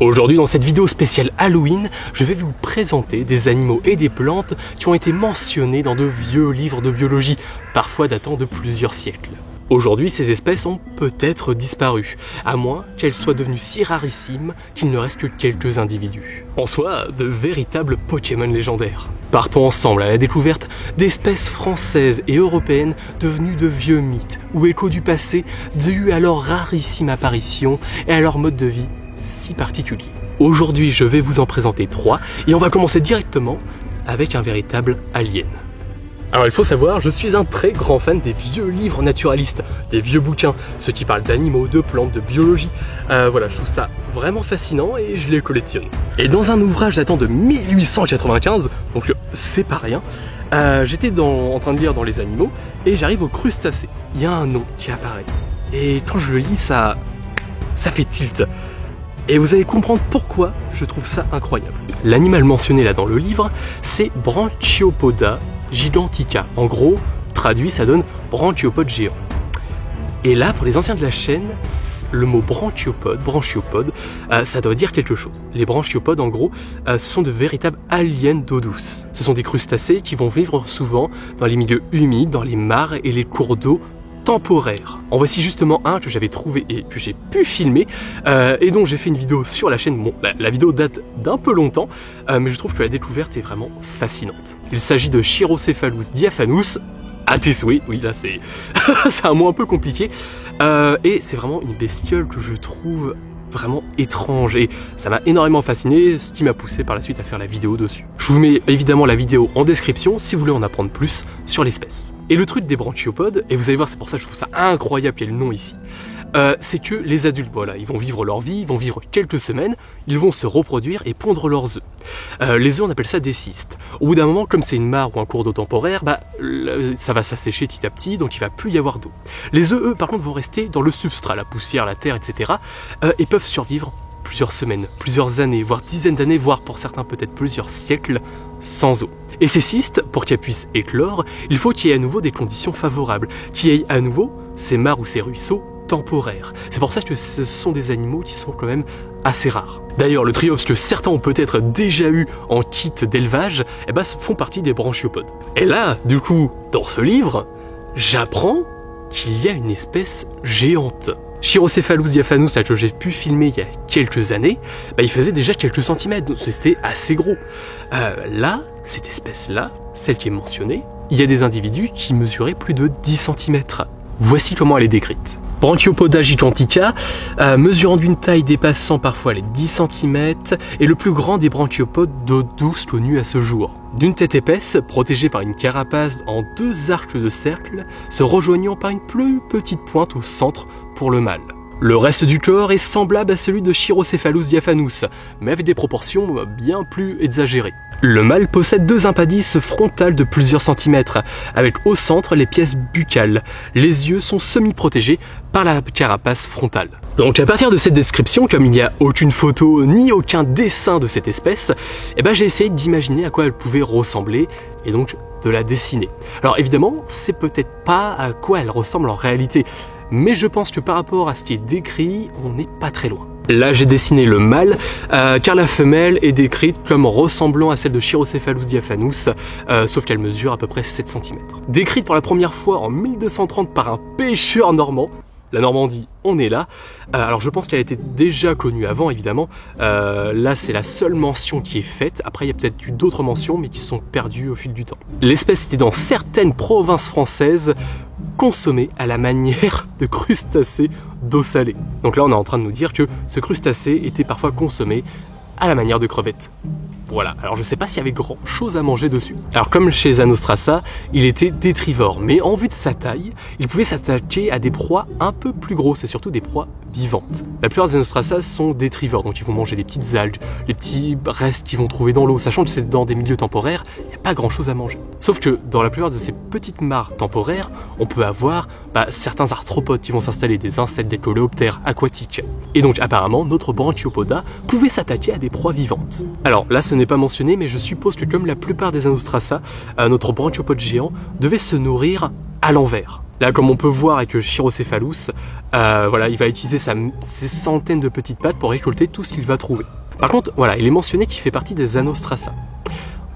Aujourd'hui dans cette vidéo spéciale Halloween, je vais vous présenter des animaux et des plantes qui ont été mentionnés dans de vieux livres de biologie, parfois datant de plusieurs siècles. Aujourd'hui, ces espèces ont peut-être disparu, à moins qu'elles soient devenues si rarissimes qu'il ne reste que quelques individus. En soi, de véritables Pokémon légendaires. Partons ensemble à la découverte d'espèces françaises et européennes devenues de vieux mythes ou échos du passé dus à leur rarissime apparition et à leur mode de vie si particulier. Aujourd'hui, je vais vous en présenter 3 et on va commencer directement avec un véritable alien. Alors il faut savoir, je suis un très grand fan des vieux livres naturalistes, des vieux bouquins, ceux qui parlent d'animaux, de plantes, de biologie. Voilà, je trouve ça vraiment fascinant et je les collectionne. Et dans un ouvrage datant de 1895, donc c'est pas rien, j'étais en train de lire dans les animaux et j'arrive au crustacé. Il y a un nom qui apparaît. Et quand je le lis, ça fait tilt. Et vous allez comprendre pourquoi je trouve ça incroyable. L'animal mentionné là dans le livre, c'est Branchiopoda gigantica. En gros, traduit, ça donne branchiopode géant. Et là, pour les anciens de la chaîne, le mot branchiopode, ça doit dire quelque chose. Les branchiopodes, en gros, ce sont de véritables aliens d'eau douce. Ce sont des crustacés qui vont vivre souvent dans les milieux humides, dans les mares et les cours d'eau temporaires. En voici justement un que j'avais trouvé et que j'ai pu filmer et dont j'ai fait une vidéo sur la chaîne. Bon, la vidéo date d'un peu longtemps, mais je trouve que la découverte est vraiment fascinante. Il s'agit de Chirocephalus diaphanus, à tes souhaits, oui là c'est un mot un peu compliqué, et c'est vraiment une bestiole que je trouve vraiment étrange et ça m'a énormément fasciné, ce qui m'a poussé par la suite à faire la vidéo dessus. Je vous mets évidemment la vidéo en description si vous voulez en apprendre plus sur l'espèce. Et le truc des branchiopodes, et vous allez voir c'est pour ça que je trouve ça incroyable qu'il y ait le nom ici, c'est que les adultes, voilà, ils vont vivre leur vie, ils vont vivre quelques semaines, ils vont se reproduire et pondre leurs œufs. Les œufs on appelle ça des cystes. Au bout d'un moment, comme c'est une mare ou un cours d'eau temporaire, ça va s'assécher petit à petit, donc il va plus y avoir d'eau. Les œufs, eux, par contre, vont rester dans le substrat, la poussière, la terre, etc. Et peuvent survivre plusieurs semaines, plusieurs années, voire dizaines d'années, voire pour certains peut-être plusieurs siècles sans eau. Et ces cystes, pour qu'elles puissent éclore, il faut qu'il y ait à nouveau des conditions favorables, qu'il y ait à nouveau ces mares ou ces ruisseaux temporaires. C'est pour ça que ce sont des animaux qui sont quand même assez rares. D'ailleurs, le triops que certains ont peut-être déjà eu en kit d'élevage, font partie des branchiopodes. Et là, du coup, dans ce livre, j'apprends qu'il y a une espèce géante. Chirocephalus diaphanus, que j'ai pu filmer il y a quelques années, il faisait déjà quelques centimètres, donc c'était assez gros. Là, cette espèce-là, celle qui est mentionnée, il y a des individus qui mesuraient plus de 10 cm. Voici comment elle est décrite. Branchiopoda gigantica, mesurant d'une taille dépassant parfois les 10 cm, est le plus grand des branchiopodes d'eau douce connus à ce jour. D'une tête épaisse, protégée par une carapace en 2 arcs de cercle, se rejoignant par une plus petite pointe au centre pour le mâle. Le reste du corps est semblable à celui de Chirocephalus diaphanus, mais avec des proportions bien plus exagérées. Le mâle possède 2 impadices frontales de plusieurs centimètres, avec au centre les pièces buccales. Les yeux sont semi-protégés par la carapace frontale. Donc à partir de cette description, comme il n'y a aucune photo ni aucun dessin de cette espèce, j'ai essayé d'imaginer à quoi elle pouvait ressembler et donc de la dessiner. Alors évidemment, c'est peut-être pas à quoi elle ressemble en réalité, mais je pense que par rapport à ce qui est décrit, on n'est pas très loin. Là j'ai dessiné le mâle, car la femelle est décrite comme ressemblant à celle de Chirocephalus diaphanus, sauf qu'elle mesure à peu près 7 cm. Décrite pour la première fois en 1230 par un pêcheur normand, la Normandie, on est là. Alors je pense qu'elle a été déjà connue avant évidemment, là c'est la seule mention qui est faite, après il y a peut-être eu d'autres mentions mais qui sont perdues au fil du temps. L'espèce était dans certaines provinces françaises, consommée à la manière de crustacés d'eau salée. Donc là on est en train de nous dire que ce crustacé était parfois consommé à la manière de crevettes. Voilà, alors je sais pas s'il y avait grand chose à manger dessus. Alors comme chez Anostrasa, il était détrivore, mais en vue de sa taille, il pouvait s'attaquer à des proies un peu plus grosses et surtout des proies vivantes. La plupart des Anostrasa sont détrivores, donc ils vont manger les petites algues, les petits restes qu'ils vont trouver dans l'eau, sachant que c'est dans des milieux temporaires, il n'y a pas grand chose à manger. Sauf que dans la plupart de ces petites mares temporaires, on peut avoir certains arthropodes qui vont s'installer, des insectes, des coléoptères aquatiques. Et donc apparemment, notre Branchiopoda pouvait s'attaquer à des proies vivantes. Alors là, ce n'est pas mentionné, mais je suppose que comme la plupart des Anostrasa, notre branchiopode géant devait se nourrir à l'envers. Là, comme on peut voir avec le Chirocephalus, voilà, il va utiliser ses centaines de petites pattes pour récolter tout ce qu'il va trouver. Par contre, voilà, il est mentionné qu'il fait partie des Anostracea.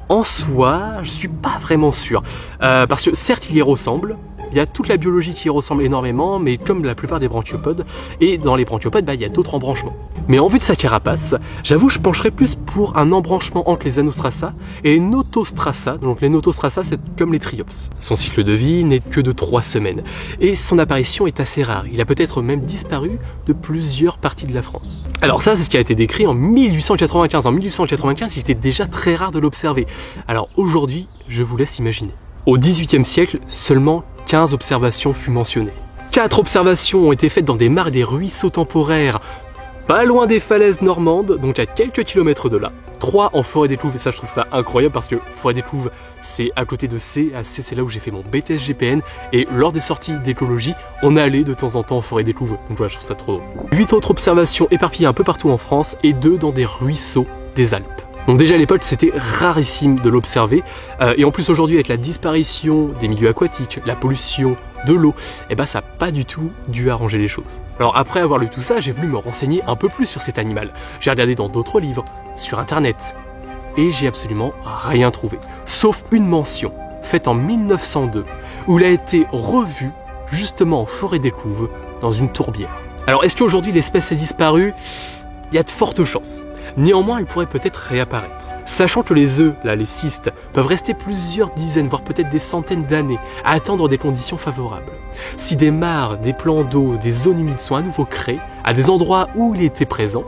En soi, je suis pas vraiment sûr, parce que certes, il y ressemble. Il y a toute la biologie qui y ressemble énormément, mais comme la plupart des brachiopodes, et dans les brachiopodes, il y a d'autres embranchements. Mais en vue de sa carapace, j'avoue, je pencherais plus pour un embranchement entre les Anostracea et les Notostracea. Donc les Notostracea, c'est comme les Triops. Son cycle de vie n'est que de 3 semaines, et son apparition est assez rare. Il a peut-être même disparu de plusieurs parties de la France. Alors ça, c'est ce qui a été décrit en 1895. En 1895, il était déjà très rare de l'observer. Alors aujourd'hui, je vous laisse imaginer. Au XVIIIe siècle, seulement 15 observations furent mentionnées. 4 observations ont été faites dans des mares et des ruisseaux temporaires, pas loin des falaises normandes, donc à quelques kilomètres de là. 3 en forêt des Clouves, et ça je trouve ça incroyable parce que forêt des Clouves, c'est à côté de C. À C, c'est là où j'ai fait mon BTS GPN, et lors des sorties d'écologie, on allait de temps en temps en forêt des Clouves. Donc voilà, je trouve ça trop drôle. 8 autres observations éparpillées un peu partout en France, et 2 dans des ruisseaux des Alpes. Donc déjà à l'époque c'était rarissime de l'observer, et en plus aujourd'hui avec la disparition des milieux aquatiques, la pollution de l'eau, ça n'a pas du tout dû arranger les choses. Alors après avoir lu tout ça, j'ai voulu me renseigner un peu plus sur cet animal. J'ai regardé dans d'autres livres, sur internet, et j'ai absolument rien trouvé. Sauf une mention, faite en 1902, où il a été revu justement en forêt des Clouves, dans une tourbière. Alors est-ce qu'aujourd'hui l'espèce est disparue? Il y a de fortes chances. Néanmoins, elle pourrait peut-être réapparaître. Sachant que les œufs, là, les cystes, peuvent rester plusieurs dizaines, voire peut-être des centaines d'années, à attendre des conditions favorables. Si des mares, des plans d'eau, des zones humides sont à nouveau créés, à des endroits où il était présent,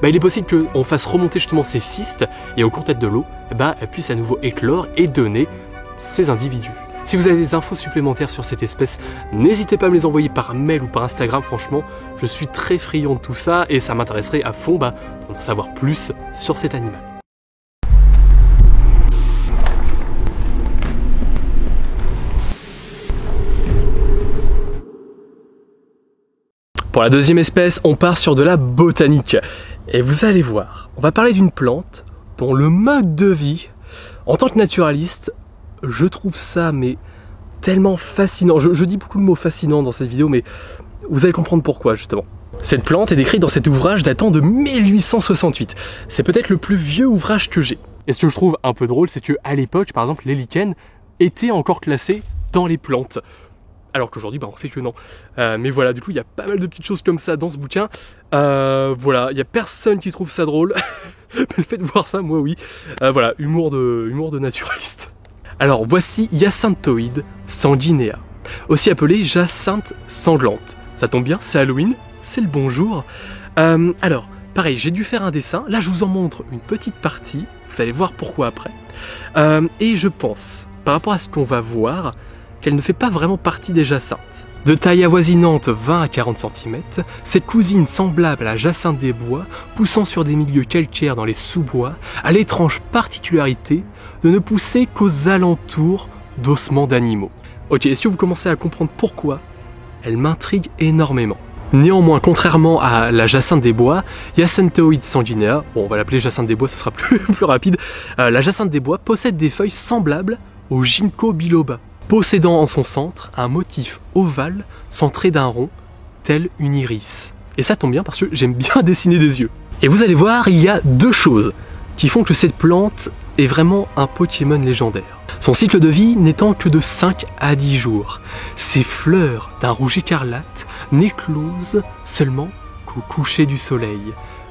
il est possible qu'on fasse remonter justement ces cystes, et au contact de l'eau, elles puissent à nouveau éclore et donner ces individus. Si vous avez des infos supplémentaires sur cette espèce, n'hésitez pas à me les envoyer par mail ou par Instagram. Franchement, je suis très friand de tout ça et ça m'intéresserait à fond d'en savoir plus sur cet animal. Pour la deuxième espèce, on part sur de la botanique. Et vous allez voir, on va parler d'une plante dont le mode de vie, en tant que naturaliste, je trouve ça tellement fascinant. Je dis beaucoup de mots fascinants dans cette vidéo, mais vous allez comprendre pourquoi justement. Cette plante est décrite dans cet ouvrage datant de 1868. C'est peut-être le plus vieux ouvrage que j'ai. Et ce que je trouve un peu drôle, c'est qu'à l'époque, par exemple, les lichens étaient encore classés dans les plantes. Alors qu'aujourd'hui, on sait que non. Mais voilà, du coup, il y a pas mal de petites choses comme ça dans ce bouquin. Voilà, il n'y a personne qui trouve ça drôle. Le fait de voir ça, moi oui. Voilà, humour de naturaliste. Alors voici Hyacinthoide sanguinea, aussi appelée jacinthe sanglante. Ça tombe bien, c'est Halloween, c'est le bonjour. Alors, pareil, j'ai dû faire un dessin. Là, je vous en montre une petite partie. Vous allez voir pourquoi après. Et je pense, par rapport à ce qu'on va voir, qu'elle ne fait pas vraiment partie des jacinthes. De taille avoisinante 20 à 40 cm, cette cousine semblable à la jacinthe des bois, poussant sur des milieux calcaires dans les sous-bois, a l'étrange particularité de ne pousser qu'aux alentours d'ossements d'animaux. Ok, est-ce que vous commencez à comprendre pourquoi elle m'intrigue énormément? Néanmoins, contrairement à la jacinthe des bois, Hyacinthoide sanguinea, bon, on va l'appeler jacinthe des bois, ce sera plus rapide, la jacinthe des bois possède des feuilles semblables au ginkgo biloba, possédant en son centre un motif ovale centré d'un rond, tel une iris. Et ça tombe bien parce que j'aime bien dessiner des yeux. Et vous allez voir, il y a 2 choses qui font que cette plante est vraiment un Pokémon légendaire. Son cycle de vie n'étant que de 5 à 10 jours. Ses fleurs d'un rouge écarlate n'éclosent seulement qu'au coucher du soleil,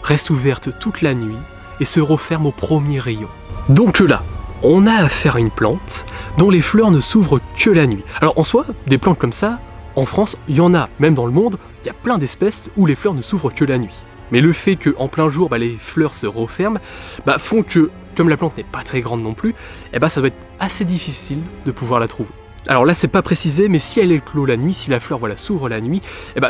restent ouvertes toute la nuit et se referment au premier rayon. Donc là, on a affaire à une plante dont les fleurs ne s'ouvrent que la nuit. Alors en soi, des plantes comme ça, en France, il y en a, même dans le monde, il y a plein d'espèces où les fleurs ne s'ouvrent que la nuit. Mais le fait qu'en plein jour, les fleurs se referment, font que, comme la plante n'est pas très grande non plus, ça doit être assez difficile de pouvoir la trouver. Alors là, c'est pas précisé, mais si elle éclot la nuit, si la fleur s'ouvre la nuit,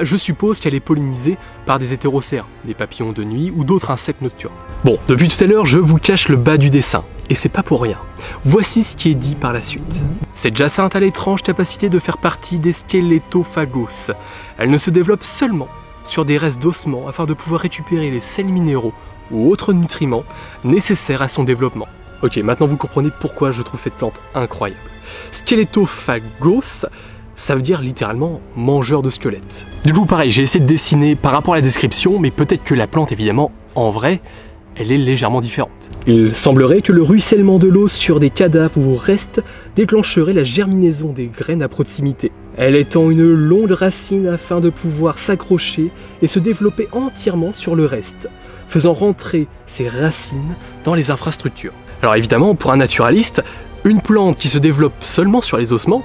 je suppose qu'elle est pollinisée par des hétérocères, des papillons de nuit ou d'autres insectes nocturnes. Bon, depuis tout à l'heure, je vous cache le bas du dessin, et c'est pas pour rien. Voici ce qui est dit par la suite. Cette jacinthe a l'étrange capacité de faire partie des squelettophagos. Elle ne se développe seulement sur des restes d'ossements afin de pouvoir récupérer les sels minéraux ou autres nutriments nécessaires à son développement. Ok, maintenant vous comprenez pourquoi je trouve cette plante incroyable. Squelettophagos, ça veut dire littéralement mangeur de squelettes. Du coup pareil, j'ai essayé de dessiner par rapport à la description, mais peut-être que la plante évidemment, en vrai, elle est légèrement différente. Il semblerait que le ruissellement de l'eau sur des cadavres ou restes déclencherait la germinaison des graines à proximité. Elle étend une longue racine afin de pouvoir s'accrocher et se développer entièrement sur le reste, faisant rentrer ses racines dans les infrastructures. Alors évidemment, pour un naturaliste, une plante qui se développe seulement sur les ossements,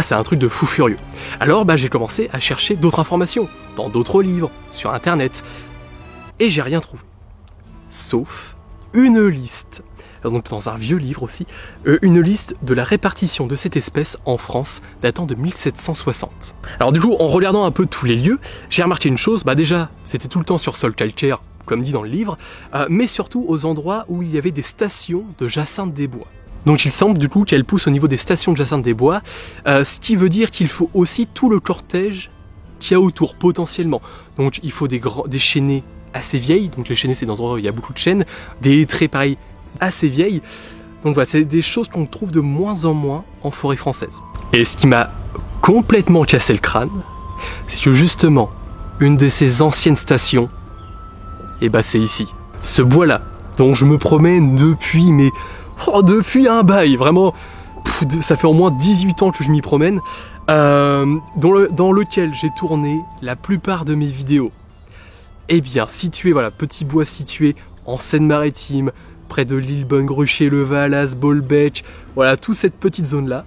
c'est un truc de fou furieux. Alors j'ai commencé à chercher d'autres informations, dans d'autres livres, sur internet, et j'ai rien trouvé. Sauf une liste, donc dans un vieux livre aussi, une liste de la répartition de cette espèce en France datant de 1760. Alors du coup, en regardant un peu tous les lieux, j'ai remarqué une chose, déjà c'était tout le temps sur sol calcaire, comme dit dans le livre, mais surtout aux endroits où il y avait des stations de jacinthe des bois. Donc il semble du coup qu'elle pousse au niveau des stations de jacinthe des bois, ce qui veut dire qu'il faut aussi tout le cortège qu'il y a autour potentiellement. Donc il faut des chênaies assez vieilles, donc les chênaies c'est dans un endroit où il y a beaucoup de chênes, des haies pareil assez vieilles. Donc voilà, c'est des choses qu'on trouve de moins en moins en forêt française. Et ce qui m'a complètement cassé le crâne, c'est que justement, une de ces anciennes stations, c'est ici. Ce bois-là, dont je me promène depuis, depuis un bail, vraiment, ça fait au moins 18 ans que je m'y promène, dans lequel j'ai tourné la plupart de mes vidéos. Situé, petit bois situé en Seine-Maritime, près de l'île Bonne-Gruchet, le Valas, Bolbec, toute cette petite zone-là,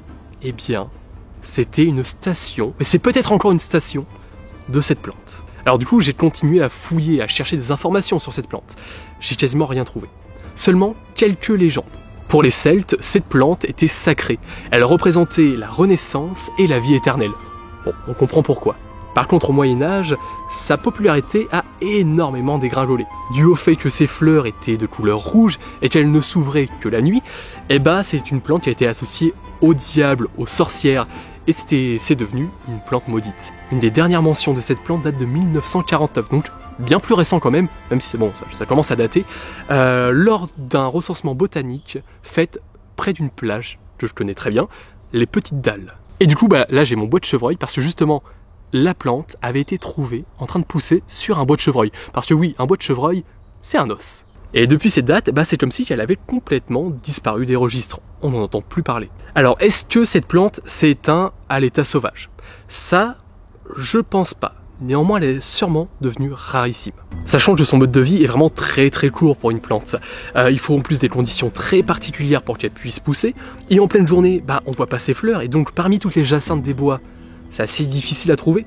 c'était une station, mais c'est peut-être encore une station de cette plante. Alors du coup, j'ai continué à fouiller, à chercher des informations sur cette plante. J'ai quasiment rien trouvé. Seulement quelques légendes. Pour les Celtes, cette plante était sacrée. Elle représentait la renaissance et la vie éternelle. Bon, on comprend pourquoi. Par contre, au Moyen-Âge, sa popularité a énormément dégringolé. Dû au fait que ses fleurs étaient de couleur rouge et qu'elles ne s'ouvraient que la nuit, c'est une plante qui a été associée au diable, aux sorcières, et c'est devenu une plante maudite. Une des dernières mentions de cette plante date de 1949, donc bien plus récent quand même si c'est bon, ça commence à dater, lors d'un recensement botanique fait près d'une plage que je connais très bien, les Petites Dalles. Et du coup, là j'ai mon bois de chevreuil parce que justement, la plante avait été trouvée en train de pousser sur un bois de chevreuil. Parce que oui, un bois de chevreuil, c'est un os. Et depuis cette date, c'est comme si elle avait complètement disparu des registres. On n'en entend plus parler. Alors, est-ce que cette plante s'est éteinte à l'état sauvage? Ça, je pense pas. Néanmoins, elle est sûrement devenue rarissime. Sachant que son mode de vie est vraiment très très court pour une plante. Il faut en plus des conditions très particulières pour qu'elle puisse pousser. Et en pleine journée, on ne voit pas ses fleurs. Et donc, parmi toutes les jacinthes des bois, c'est assez difficile à trouver.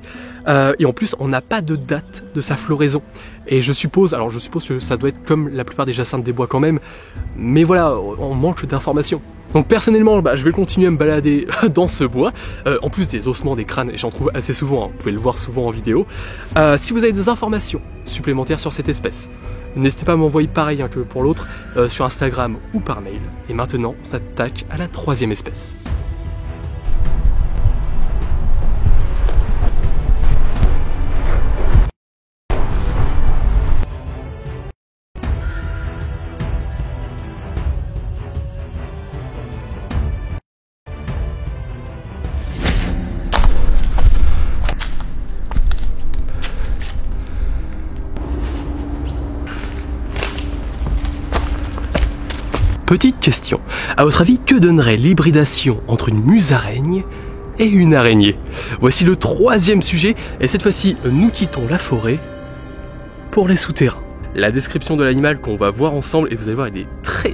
Et en plus, on n'a pas de date de sa floraison. Et je suppose que ça doit être comme la plupart des jacinthes des bois quand même. Mais voilà, on manque d'informations. Donc personnellement, je vais continuer à me balader dans ce bois. En plus des ossements, des crânes, et j'en trouve assez souvent, vous pouvez le voir souvent en vidéo. Si vous avez des informations supplémentaires sur cette espèce, n'hésitez pas à m'envoyer pareil que pour l'autre, sur Instagram ou par mail. Et maintenant, on s'attaque à la troisième espèce. Petite question, à votre avis, que donnerait l'hybridation entre une musaraigne et une araignée? Voici le troisième sujet, et cette fois-ci, nous quittons la forêt pour les souterrains. La description de l'animal qu'on va voir ensemble, et vous allez voir, il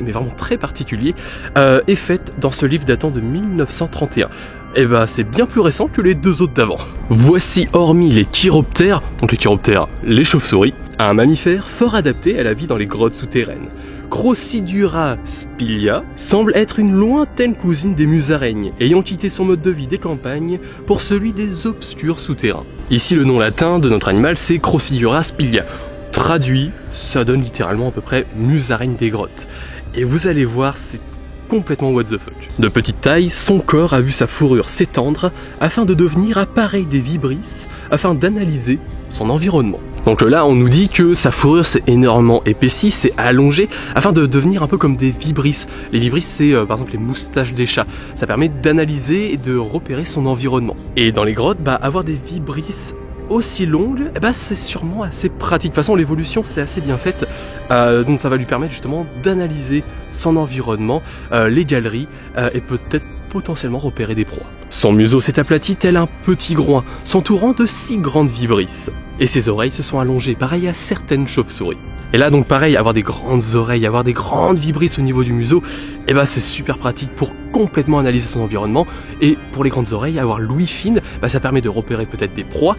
est vraiment très particulier, est faite dans ce livre datant de 1931. Et c'est bien plus récent que les deux autres d'avant. Voici, hormis les chiroptères, donc les chiroptères, les chauves-souris, un mammifère fort adapté à la vie dans les grottes souterraines. Crocodura spilia semble être une lointaine cousine des musaraignes, ayant quitté son mode de vie des campagnes pour celui des obscurs souterrains. Ici, le nom latin de notre animal, c'est Crocodura spilia. Traduit, ça donne littéralement à peu près musaraigne des grottes. Et vous allez voir, c'est complètement what the fuck. De petite taille, son corps a vu sa fourrure s'étendre afin de devenir appareil des vibrisses, afin d'analyser son environnement. Donc là, on nous dit que sa fourrure s'est énormément épaissie, s'est allongée, afin de devenir un peu comme des vibrisses. Les vibrisses, c'est par exemple les moustaches des chats. Ça permet d'analyser et de repérer son environnement. Et dans les grottes, avoir des vibrisses aussi longues, c'est sûrement assez pratique. De toute façon, l'évolution, c'est assez bien faite. Donc ça va lui permettre justement d'analyser son environnement, les galeries, et peut-être potentiellement repérer des proies. Son museau s'est aplati tel un petit groin, s'entourant de 6 grandes vibrisses. Et ses oreilles se sont allongées, pareil à certaines chauves-souris. Et là donc pareil, avoir des grandes oreilles, avoir des grandes vibrisses au niveau du museau, c'est super pratique pour complètement analyser son environnement. Et pour les grandes oreilles, avoir l'ouïe fine, ça permet de repérer peut-être des proies,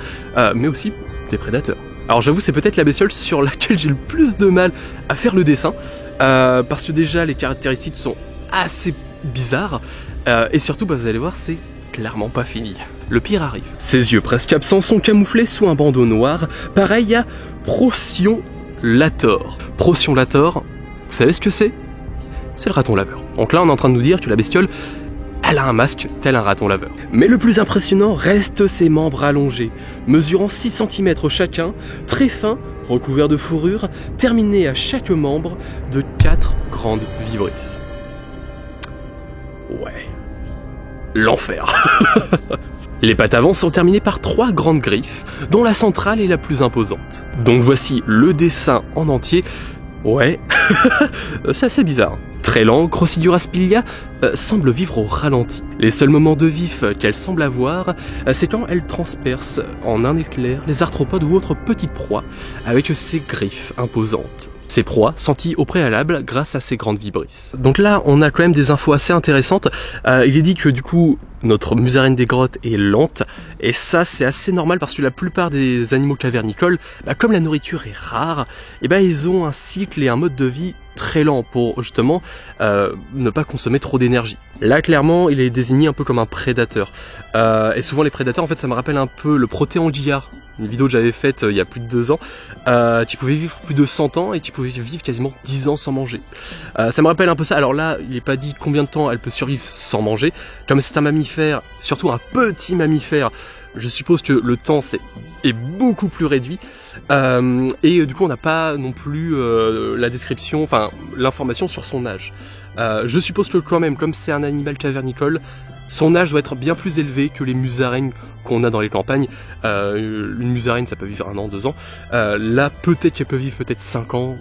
mais aussi des prédateurs. Alors j'avoue, c'est peut-être la bestiole sur laquelle j'ai le plus de mal à faire le dessin, parce que déjà les caractéristiques sont assez bizarres, et surtout, vous allez voir, c'est clairement pas fini. Le pire arrive. Ses yeux presque absents sont camouflés sous un bandeau noir, pareil à Procyon-Lator. Procyon-Lator, vous savez ce que c'est? C'est le raton laveur. Donc là, on est en train de nous dire que la bestiole, elle a un masque tel un raton laveur. Mais le plus impressionnant reste ses membres allongés, mesurant 6 cm chacun, très fins, recouverts de fourrure, terminés à chaque membre de 4 grandes vibrisses. Ouais. L'enfer. Les pattes avant sont terminées par 3 grandes griffes, dont la centrale est la plus imposante. Donc voici le dessin en entier. Ouais, c'est assez bizarre. Très lent, Crocodura spilia semble vivre au ralenti. Les seuls moments de vif qu'elle semble avoir, c'est quand elle transperce en un éclair les arthropodes ou autres petites proies avec ses griffes imposantes. Ces proies senties au préalable grâce à ces grandes vibrisses. Donc là, on a quand même des infos assez intéressantes. Il est dit que du coup, notre musaraigne des grottes est lente, et ça c'est assez normal parce que la plupart des animaux cavernicoles, comme la nourriture est rare, ils ont un cycle et un mode de vie très lent pour justement ne pas consommer trop d'énergie. Là clairement il est désigné un peu comme un prédateur, et souvent les prédateurs en fait ça me rappelle un peu le protéanguillard, une vidéo que j'avais faite il y a plus de 2 ans. Tu pouvais vivre plus de 100 ans et tu pouvais vivre quasiment 10 ans sans manger. Ça me rappelle un peu ça. Alors là, il n'est pas dit combien de temps elle peut survivre sans manger. Comme c'est un mammifère, surtout un petit mammifère, je suppose que le temps est beaucoup plus réduit. Et du coup, on n'a pas non plus la description, enfin l'information sur son âge. Je suppose que quand même, comme c'est un animal cavernicole, son âge doit être bien plus élevé que les musaraignes qu'on a dans les campagnes. Une musaraigne, ça peut vivre 1 an, 2 ans. Là, peut-être qu'elle peut vivre peut-être 5 ans,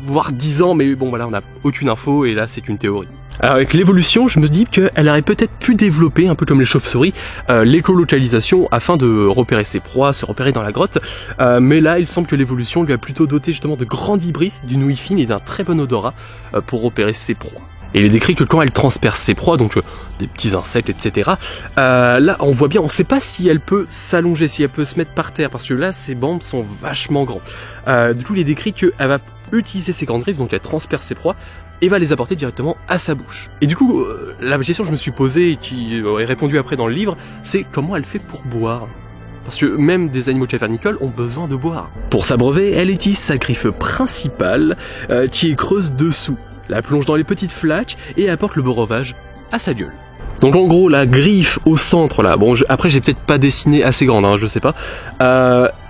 voire 10 ans, mais bon voilà, on n'a aucune info, et là, c'est une théorie. Alors, avec l'évolution, je me dis qu'elle aurait peut-être pu développer, un peu comme les chauves-souris, l'écolocalisation afin de repérer ses proies, se repérer dans la grotte. Mais là, il semble que l'évolution lui a plutôt doté justement de grandes vibrisses, d'une ouïe fine et d'un très bon odorat pour repérer ses proies. Et il est décrit que quand elle transperce ses proies, donc des petits insectes, etc., là on voit bien, on ne sait pas si elle peut s'allonger, si elle peut se mettre par terre, parce que là ses bandes sont vachement grands. Du coup il est décrit qu'elle va utiliser ses grandes griffes, donc elle transperce ses proies, et va les apporter directement à sa bouche. Et du coup, la question que je me suis posée, et qui est répondue après dans le livre, c'est comment elle fait pour boire. Parce que même des animaux cavernicoles ont besoin de boire. Pour s'abreuver, elle utilise sa griffe principale, qui est creuse dessous, la plonge dans les petites flaques et apporte le breuvage à sa gueule. Donc en gros la griffe au centre là, bon après j'ai peut-être pas dessiné assez grande, je sais pas,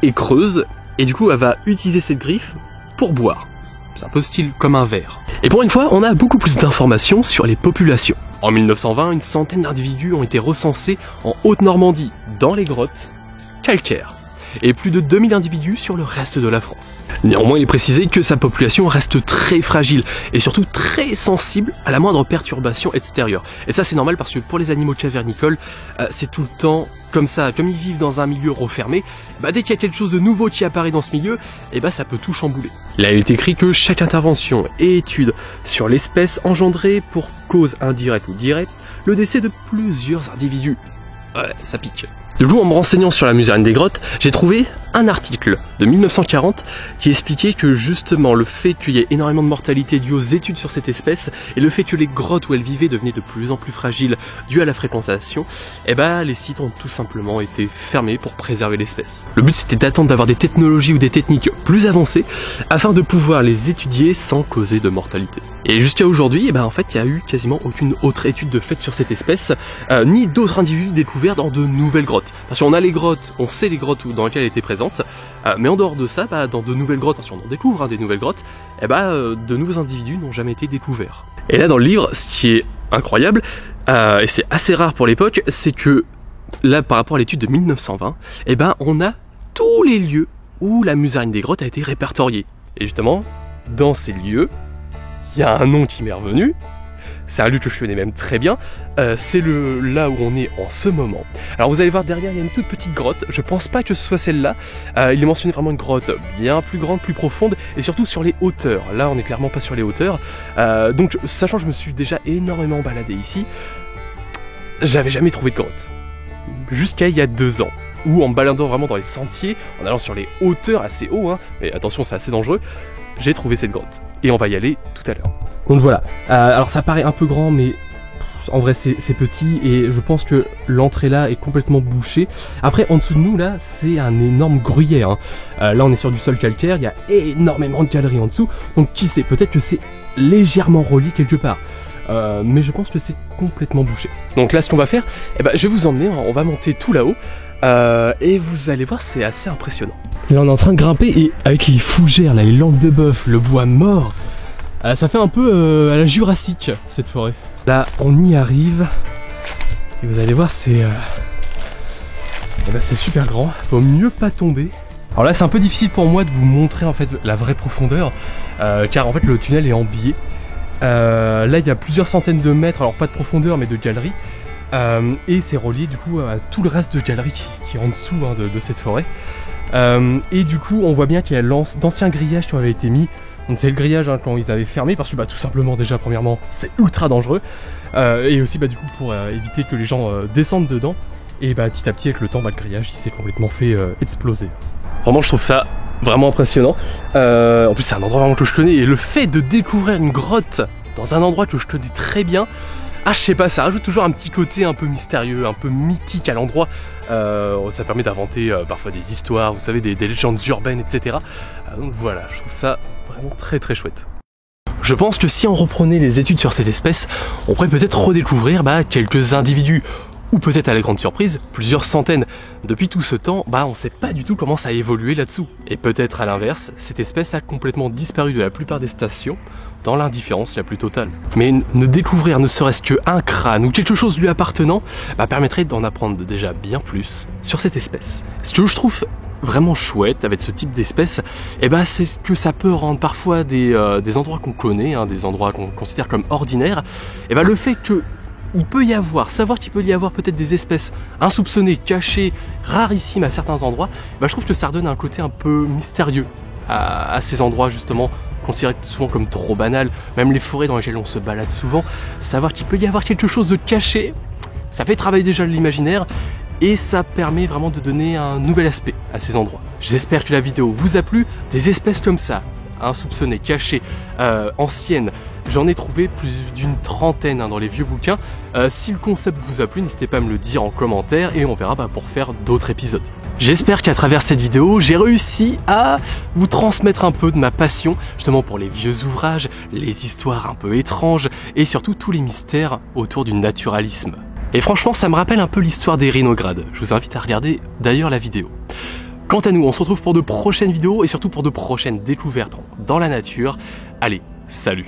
est creuse, et du coup elle va utiliser cette griffe pour boire. C'est un peu style comme un verre. Et pour une fois on a beaucoup plus d'informations sur les populations. En 1920, une centaine d'individus ont été recensés en Haute-Normandie, dans les grottes calcaires, et plus de 2000 individus sur le reste de la France. Néanmoins, il est précisé que sa population reste très fragile et surtout très sensible à la moindre perturbation extérieure. Et ça c'est normal parce que pour les animaux cavernicoles, c'est tout le temps comme ça. Comme ils vivent dans un milieu refermé, dès qu'il y a quelque chose de nouveau qui apparaît dans ce milieu, ça peut tout chambouler. Là il est écrit que chaque intervention et étude sur l'espèce engendrait pour cause indirecte ou directe le décès de plusieurs individus. Ouais, ça pique. Du coup, en me renseignant sur la musaraigne des grottes, j'ai trouvé un article de 1940 qui expliquait que justement le fait qu'il y ait énormément de mortalité due aux études sur cette espèce et le fait que les grottes où elle vivait devenaient de plus en plus fragiles dû à la fréquentation, les sites ont tout simplement été fermés pour préserver l'espèce. Le but c'était d'attendre d'avoir des technologies ou des techniques plus avancées afin de pouvoir les étudier sans causer de mortalité. Et jusqu'à aujourd'hui, en fait, il n'y a eu quasiment aucune autre étude de fait sur cette espèce, ni d'autres individus découverts dans de nouvelles grottes. Parce qu'on a les grottes, on sait les grottes dans lesquelles elle était présente, impressionnante. Mais en dehors de ça, dans de nouvelles grottes, si on en découvre des nouvelles grottes, de nouveaux individus n'ont jamais été découverts. Et là dans le livre, ce qui est incroyable, et c'est assez rare pour l'époque, c'est que là par rapport à l'étude de 1920, on a tous les lieux où la musaraigne des grottes a été répertoriée. Et justement, dans ces lieux, il y a un nom qui m'est revenu. C'est un lieu que je connais même très bien, c'est là où on est en ce moment. Alors vous allez voir derrière, il y a une toute petite grotte, je pense pas que ce soit celle-là. Il est mentionné vraiment une grotte bien plus grande, plus profonde, et surtout sur les hauteurs. Là on n'est clairement pas sur les hauteurs. Donc sachant que je me suis déjà énormément baladé ici, j'avais jamais trouvé de grotte. Jusqu'à il y a 2 ans, où en me baladant vraiment dans les sentiers, en allant sur les hauteurs assez haut, mais attention c'est assez dangereux, j'ai trouvé cette grotte. Et on va y aller tout à l'heure. Donc voilà, alors ça paraît un peu grand, mais en vrai c'est petit, et je pense que l'entrée là est complètement bouchée. Après en dessous de nous là, c'est un énorme gruyère. Là on est sur du sol calcaire, il y a énormément de galeries en dessous, donc qui sait, peut-être que c'est légèrement relié quelque part. Mais je pense que c'est complètement bouché. Donc là ce qu'on va faire, je vais vous emmener, on va monter tout là-haut. Et vous allez voir, c'est assez impressionnant. Là on est en train de grimper, et avec les fougères, là, les langues de bœuf, le bois mort, ça fait un peu à la Jurassique cette forêt. Là on y arrive, et vous allez voir, c'est super grand, faut mieux pas tomber. Alors là c'est un peu difficile pour moi de vous montrer en fait la vraie profondeur, car en fait le tunnel est en biais. Là il y a plusieurs centaines de mètres, alors pas de profondeur mais de galeries. Et c'est relié du coup à tout le reste de galeries qui est en dessous de cette forêt. Et du coup on voit bien qu'il y a d'anciens grillages qui avaient été mis. Donc c'est le grillage quand ils avaient fermé, parce que tout simplement déjà premièrement c'est ultra dangereux. Et aussi du coup pour éviter que les gens descendent dedans. Et petit à petit avec le temps le grillage il s'est complètement fait exploser. Vraiment je trouve ça vraiment impressionnant. En plus c'est un endroit vraiment que je connais, et le fait de découvrir une grotte dans un endroit que je connais très bien, je sais pas, ça rajoute toujours un petit côté un peu mystérieux, un peu mythique à l'endroit. Ça permet d'inventer parfois des histoires, vous savez, des légendes urbaines, etc. Donc voilà, je trouve ça vraiment très très chouette. Je pense que si on reprenait les études sur cette espèce, on pourrait peut-être redécouvrir quelques individus, ou peut-être à la grande surprise, plusieurs centaines. Depuis tout ce temps, on sait pas du tout comment ça a évolué là-dessous. Et peut-être à l'inverse, cette espèce a complètement disparu de la plupart des stations, dans l'indifférence la plus totale. Mais ne découvrir ne serait-ce qu'un crâne ou quelque chose lui appartenant, permettrait d'en apprendre déjà bien plus sur cette espèce. Ce que je trouve vraiment chouette avec ce type d'espèce, c'est que ça peut rendre parfois des endroits qu'on connaît, des endroits qu'on considère comme ordinaires, le fait que il peut y avoir, savoir qu'il peut y avoir peut-être des espèces insoupçonnées, cachées, rarissimes à certains endroits, je trouve que ça redonne un côté un peu mystérieux à ces endroits justement, considérés souvent comme trop banals. Même les forêts dans lesquelles on se balade souvent, savoir qu'il peut y avoir quelque chose de caché, ça fait travailler déjà l'imaginaire, et ça permet vraiment de donner un nouvel aspect à ces endroits. J'espère que la vidéo vous a plu. Des espèces comme ça, insoupçonnées, cachées, anciennes, j'en ai trouvé plus d'une trentaine dans les vieux bouquins. Si le concept vous a plu, n'hésitez pas à me le dire en commentaire, et on verra pour faire d'autres épisodes. J'espère qu'à travers cette vidéo, j'ai réussi à vous transmettre un peu de ma passion, justement pour les vieux ouvrages, les histoires un peu étranges, et surtout tous les mystères autour du naturalisme. Et franchement, ça me rappelle un peu l'histoire des rhinogrades. Je vous invite à regarder d'ailleurs la vidéo. Quant à nous, on se retrouve pour de prochaines vidéos, et surtout pour de prochaines découvertes dans la nature. Allez, salut!